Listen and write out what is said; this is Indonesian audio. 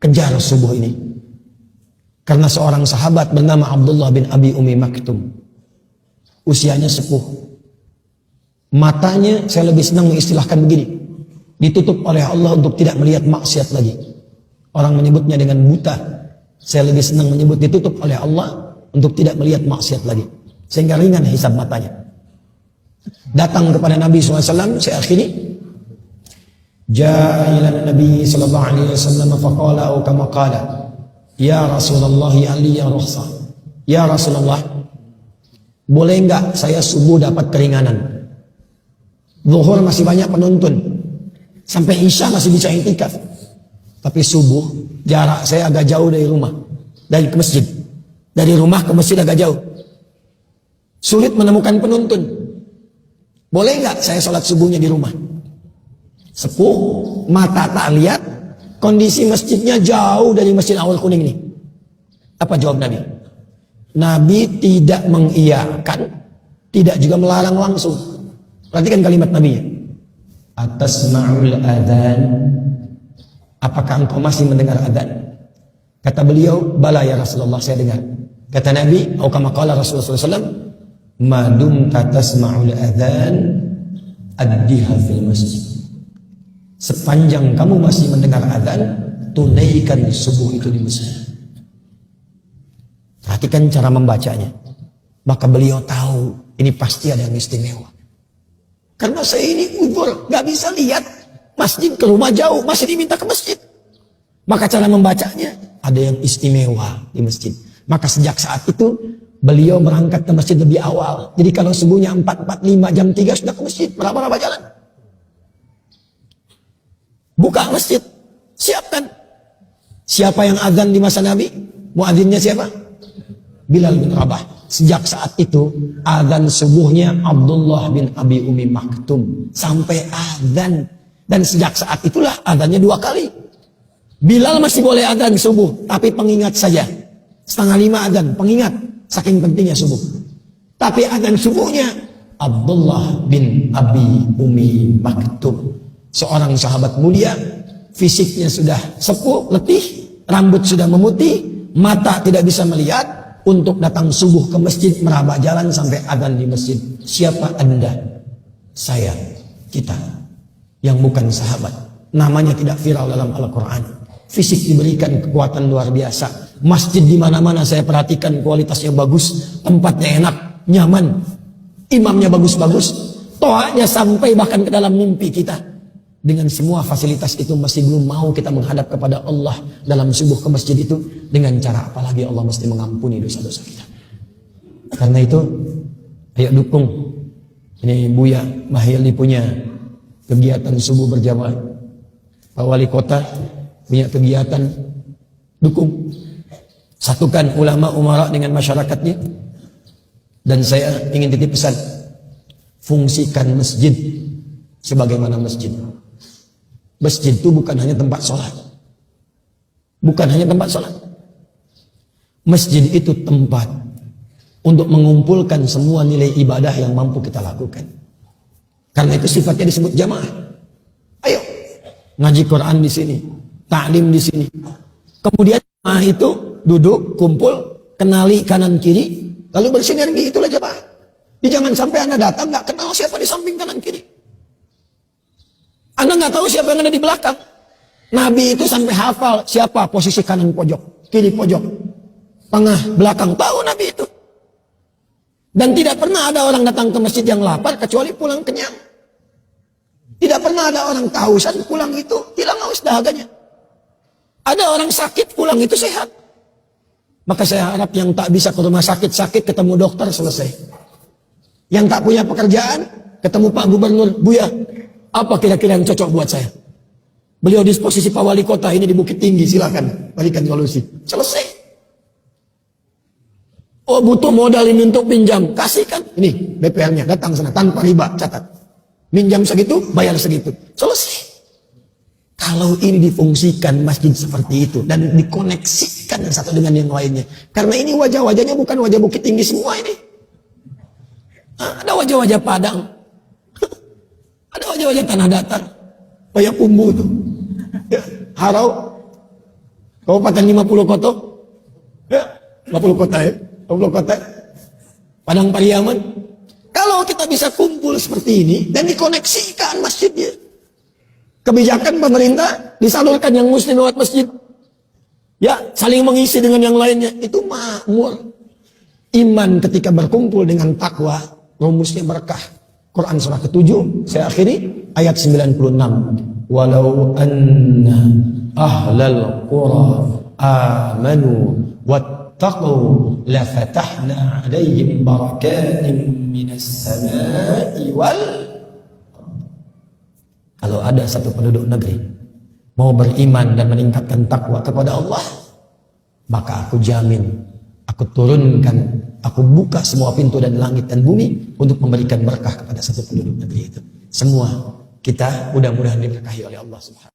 kejar subuh ini. Karena seorang sahabat bernama Abdullah bin Abi Umi Maktum, usianya sepuh. Matanya saya lebih senang mengistilahkan begini, ditutup oleh Allah untuk tidak melihat maksiat lagi. Orang menyebutnya dengan buta. Saya lebih senang menyebut ditutup oleh Allah untuk tidak melihat maksiat lagi. Sehingga ringan hisab matanya. Datang kepada Nabi SAW, saya akhiri. Ja'a ila Nabi sallallahu alaihi wasallam faqala atau kama qala, ya Rasulullah ya rukhsah. Ya Rasulullah, boleh enggak saya subuh dapat keringanan? Zuhur masih banyak penonton, sampai Isya masih bisa i'tikaf. Tapi subuh jarak saya agak jauh dari rumah, dari ke masjid. Dari rumah ke masjid agak jauh. Sulit menemukan penonton. Boleh enggak saya sholat subuhnya di rumah? Sepuh, mata tak lihat, kondisi masjidnya jauh dari masjid Awal Kuning ini. Apa jawab Nabi? Nabi tidak mengiyakan, tidak juga melarang langsung. Perhatikan kalimat Nabi. Atasma'ul adzan. Apakah engkau masih mendengar adzan? Kata beliau, bala ya Rasulullah, saya dengar. Kata Nabi, atau kama qala Rasulullah SAW, madum tasma'ul adzan addiha fil masjid. Sepanjang kamu masih mendengar adzan, tunaikan subuh itu di masjid. Perhatikan cara membacanya. Maka beliau tahu ini pasti ada yang istimewa. Karena saya ini udur, gak bisa lihat masjid ke rumah jauh, masih diminta ke masjid. Maka cara membacanya ada yang istimewa di masjid. Maka sejak saat itu beliau berangkat ke masjid lebih awal. Jadi kalau subuhnya 4.45 jam 3 sudah ke masjid, berapa jalan? Buka masjid, siapkan. Siapa yang azan di masa Nabi? Muadzinnya siapa? Bilal bin Rabah. Sejak saat itu azan subuhnya Abdullah bin Abi Umi Maktum sampai azan. Dan sejak saat itulah azannya 2 kali. Bilal masih boleh azan subuh, tapi pengingat saja. 4:30 azan, pengingat. Saking pentingnya subuh. Tapi azan subuhnya Abdullah bin Abi Umi Maktum, seorang sahabat mulia, fisiknya sudah sepuh, letih, rambut sudah memutih, mata tidak bisa melihat, untuk datang subuh ke masjid, meraba jalan sampai azan di masjid. Siapa Anda? Saya, kita, yang bukan sahabat. Namanya tidak viral dalam Al-Quran. Fisik diberikan kekuatan luar biasa. Masjid di mana-mana saya perhatikan kualitasnya bagus, tempatnya enak, nyaman, imamnya bagus-bagus, toanya sampai bahkan ke dalam mimpi kita. Dengan semua fasilitas itu masih belum mau kita menghadap kepada Allah dalam subuh ke masjid itu. Dengan cara apalagi Allah mesti mengampuni dosa-dosa kita. Karena itu ayo dukung. Ini Buya Mahili punya kegiatan subuh berjamaah. Pak Wali Kota punya kegiatan, dukung. Satukan ulama umara dengan masyarakatnya. Dan saya ingin titip pesan, fungsikan masjid sebagaimana masjid. Masjid itu bukan hanya tempat sholat. Bukan hanya tempat sholat. Masjid itu tempat untuk mengumpulkan semua nilai ibadah yang mampu kita lakukan. Karena itu sifatnya disebut jamaah. Ayo, ngaji Quran di sini, ta'lim di sini. Kemudian jamaah itu duduk, kumpul, kenali kanan kiri, lalu bersinergi, itulah jamaah. Jadi jangan sampai Anda datang nggak kenal siapa di samping kanan kiri. Anda nggak tahu siapa yang ada di belakang. Nabi itu sampai hafal siapa posisi kanan pojok, kiri pojok, tengah, belakang. Tahu Nabi itu. Dan tidak pernah ada orang datang ke masjid yang lapar kecuali pulang kenyang. Tidak pernah ada orang kehausan pulang itu hilang haus dahaganya. Ada orang sakit pulang itu sehat. Maka saya harap yang tak bisa ke rumah sakit ketemu dokter selesai. Yang tak punya pekerjaan ketemu Pak Gubernur, Buya, apa kira-kira yang cocok buat saya? Beliau disposisi Pak Wali Kota ini di Bukit Tinggi, silakan berikan solusi. Selesai. Oh butuh modal ini untuk pinjam, kasihkan. Ini BPR-nya, datang sana tanpa riba, catat. Minjam segitu, bayar segitu. Selesai. Kalau ini difungsikan masjid seperti itu dan dikoneksikan yang satu dengan yang lainnya. Karena ini wajah-wajahnya bukan wajah Bukit Tinggi semua ini. Ada wajah-wajah Padang. Ada wajah-wajah tanah datar. Wajah Pumbu itu. Ya, Harau. Kabupaten 50 kota. Ya, 50 kota ya. 50 kota. Padang Pariaman. Kalau kita bisa kumpul seperti ini dan dikoneksikan masjidnya. Kebijakan pemerintah disalurkan yang muslim lewat masjid. Ya, saling mengisi dengan yang lainnya. Itu makmur. Iman ketika berkumpul dengan takwa, rumusnya berkah. Quran surah ke-7, saya akhiri ayat 96. Walau anna ahlal qura amanu wattaqu lafatahna alaihim barakatin minas samai wal. Kalau ada satu penduduk negeri mau beriman dan meningkatkan takwa kepada Allah, maka aku jamin, aku turunkan, aku buka semua pintu dan langit dan bumi untuk memberikan berkah kepada satu penduduk negeri itu. Semua kita mudah-mudahan diberkahi oleh Allah Subhanahu.